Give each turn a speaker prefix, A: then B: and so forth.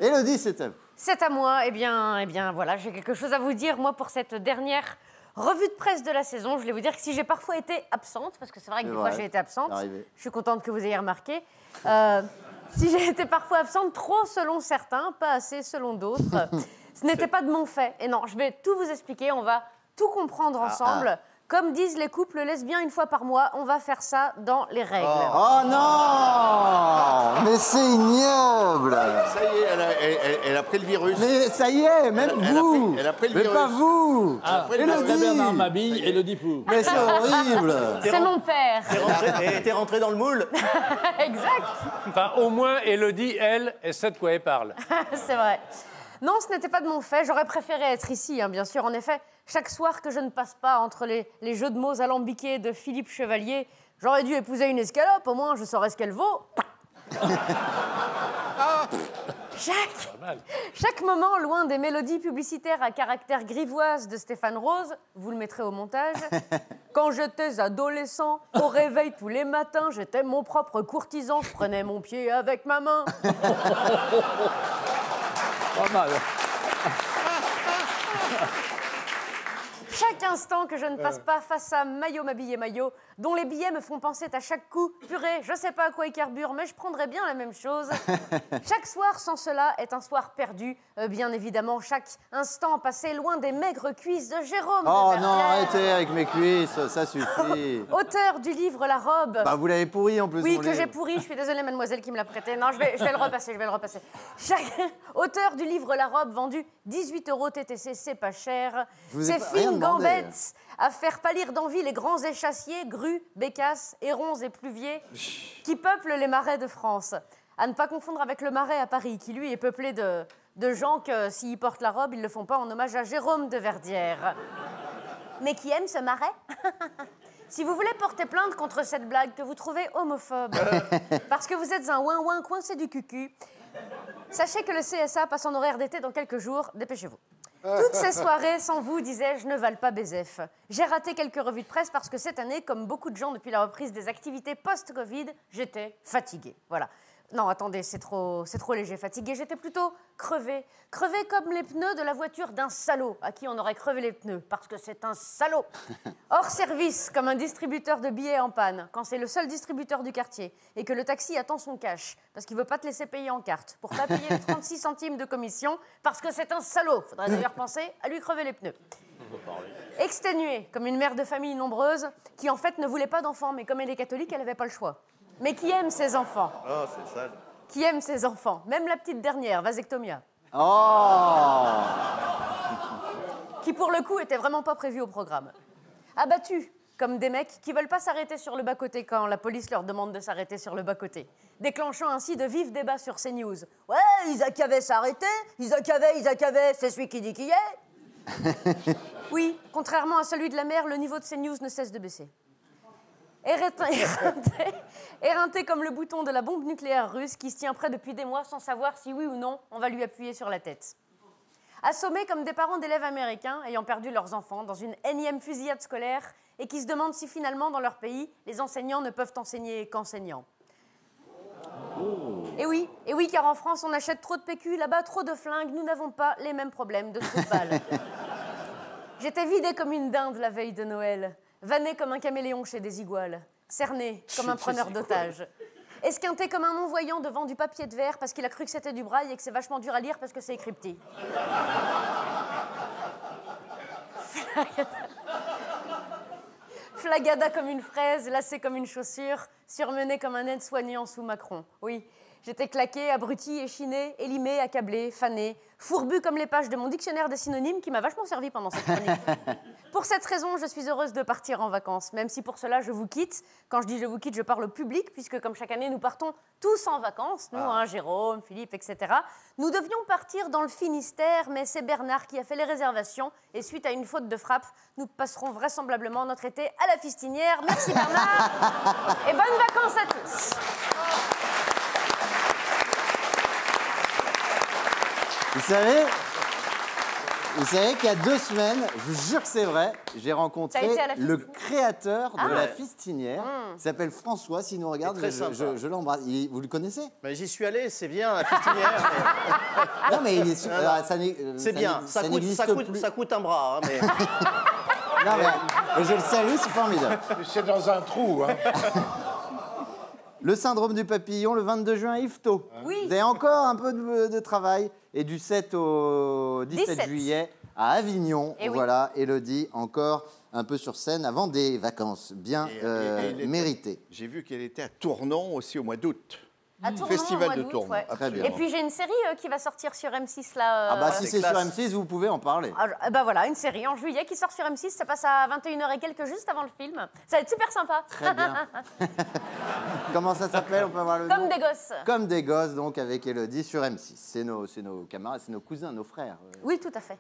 A: Élodie, c'est à vous.
B: C'est à moi. Eh bien, voilà, j'ai quelque chose à vous dire, moi, pour cette dernière revue de presse de la saison. Je voulais vous dire que si j'ai parfois été absente, parce que c'est vrai que des fois j'ai été absente, je suis contente que vous ayez remarqué. Si j'ai été parfois absente, trop selon certains, pas assez selon d'autres, ce n'était pas de mon fait. Et non, je vais tout vous expliquer, on va tout comprendre ensemble. Comme disent les couples lesbiens une fois par mois, on va faire ça dans les règles.
A: Oh non! Mais c'est ignoble!
C: Ça y est, elle a pris le virus.
A: Mais ça y est, même vous!
C: Elle a pris le virus.
A: Mais pas vous!
D: Élodie! Bernard Mabille, Élodie Pou.
A: Mais c'est horrible!
B: C'est mon père.
C: T'es rentré dans le moule?
B: Exact.
D: Enfin, au moins, Élodie, elle sait de quoi elle parle.
B: C'est vrai. Non, ce n'était pas de mon fait. J'aurais préféré être ici, bien sûr. En effet, chaque soir que je ne passe pas entre les jeux de mots alambiqués de Philippe Chevalier, j'aurais dû épouser une escalope, au moins je saurais ce qu'elle vaut. Chaque moment, loin des mélodies publicitaires à caractère grivoise de Stéphane Rose, vous le mettrez au montage, quand j'étais adolescent, au réveil tous les matins, j'étais mon propre courtisan, je prenais mon pied avec ma main.
D: Pas mal.
B: Chaque instant que je ne passe pas face à Maillot m'habiller Maillot, dont les billets me font penser à chaque coup, purée, je sais pas à quoi il carbure, mais je prendrais bien la même chose. Chaque soir sans cela est un soir perdu. Bien évidemment, chaque instant passé loin des maigres cuisses de Jérôme.
A: Oh non, arrêtez avec mes cuisses, ça suffit.
B: Auteur du livre La Robe.
A: Bah vous l'avez pourri en plus.
B: Oui, que j'ai pourri, je suis désolée mademoiselle qui me l'a prêté. Non, je vais le repasser, Auteur du livre La Robe, vendu 18 € TTC, c'est pas cher. C'est fine gambette à faire pâlir d'envie les grands échassiers, grues, bécasses, hérons et pluviers qui peuplent les marais de France. À ne pas confondre avec le marais à Paris, qui lui est peuplé de gens que s'ils portent la robe, ils le font pas en hommage à Jérôme de Verdière. Mais qui aime ce marais? Si vous voulez porter plainte contre cette blague que vous trouvez homophobe, parce que vous êtes un ouin-ouin coincé du cucu, sachez que le CSA passe en horaire d'été dans quelques jours, dépêchez-vous. Toutes ces soirées, sans vous, disais-je, ne valent pas Bézef. J'ai raté quelques revues de presse parce que cette année, comme beaucoup de gens depuis la reprise des activités post-Covid, j'étais fatiguée. Voilà. Non, attendez, c'est trop léger, fatiguée. J'étais plutôt crevée. Crevée comme les pneus de la voiture d'un salaud, à qui on aurait crevé les pneus, parce que c'est un salaud. Hors service, comme un distributeur de billets en panne, quand c'est le seul distributeur du quartier, et que le taxi attend son cash, parce qu'il ne veut pas te laisser payer en carte, pour pas payer les 36 centimes de commission, parce que c'est un salaud. Faudrait d'ailleurs penser à lui crever les pneus. Exténuée, comme une mère de famille nombreuse, qui en fait ne voulait pas d'enfants, mais comme elle est catholique, elle n'avait pas le choix. Mais qui aime ses enfants.
C: Oh, c'est sale.
B: Qui aime ses enfants. Même la petite dernière, vasectomia.
A: Oh!
B: Qui, pour le coup, était vraiment pas prévue au programme. Abattus, comme des mecs qui veulent pas s'arrêter sur le bas-côté quand la police leur demande de s'arrêter sur le bas-côté. Déclenchant ainsi de vifs débats sur CNews. Ouais, Isaac avait s'arrêter, Isaac avait, c'est celui qui dit qui est. Oui, contrairement à celui de la mer, le niveau de CNews ne cesse de baisser. Éreinté comme le bouton de la bombe nucléaire russe qui se tient prêt depuis des mois sans savoir si oui ou non on va lui appuyer sur la tête. Assommés comme des parents d'élèves américains ayant perdu leurs enfants dans une énième fusillade scolaire et qui se demandent si finalement dans leur pays les enseignants ne peuvent enseigner qu'enseignants. Et oui, car en France on achète trop de PQ, là-bas trop de flingues, nous n'avons pas les mêmes problèmes de trous de balles. J'étais vidée comme une dinde la veille de Noël. Vanné comme un caméléon chez des iguales, cerné comme un preneur d'otages, esquinté comme un non-voyant devant du papier de verre parce qu'il a cru que c'était du braille et que c'est vachement dur à lire parce que c'est écrit petit. Flagada comme une fraise, lacé comme une chaussure, surmené comme un aide-soignant sous Macron. Oui, j'étais claqué, abruti, échiné, élimé, accablé, fané, fourbu comme les pages de mon dictionnaire des synonymes qui m'a vachement servi pendant cette chronique. Pour cette raison, je suis heureuse de partir en vacances, même si pour cela je vous quitte. Quand je dis je vous quitte, je parle au public, puisque comme chaque année, nous partons tous en vacances, nous, Jérôme, Philippe, etc. Nous devions partir dans le Finistère, mais c'est Bernard qui a fait les réservations, et suite à une faute de frappe, nous passerons vraisemblablement notre été à la Fistinière. Merci Bernard, et bonnes vacances à tous.
A: Vous savez qu'il y a 2 semaines, je vous jure que c'est vrai, j'ai rencontré le créateur de la Fistinière. Il s'appelle François, s'il nous regarde, je l'embrasse. Vous le connaissez?
C: J'y suis allé, c'est bien, la Fistinière.
A: Non, mais il est
C: C'est bien, ça coûte un bras. Hein, mais...
A: Non, mais je le salue, c'est formidable.
E: C'est dans un trou. Hein.
A: Le syndrome du papillon, le 22 juin à Yvetot.
B: Oui.
A: Vous avez encore un peu de travail. Et du 7 au 17 juillet à Avignon.
B: Et
A: voilà, Élodie, encore un peu sur scène avant des vacances bien méritées.
F: J'ai vu qu'elle était à Tournon aussi au mois d'août.
B: À Tournon,
F: Festival de
B: d'août,
F: Tournon.
B: ouais.
A: Très bien.
B: Et puis j'ai une série qui va sortir sur M6 là.
A: Ah bah si c'est sur
C: classe.
A: M6, vous pouvez en parler.
B: Bah voilà, une série en juillet qui sort sur M6, ça passe à 21h et quelques juste avant le film. Ça va être super sympa.
A: Très bien. Comment ça s'appelle? On peut avoir le nom?
B: Comme des gosses.
A: Comme des gosses, donc avec Élodie sur M6. C'est nos camarades, c'est nos cousins, nos frères.
B: Oui, tout à fait.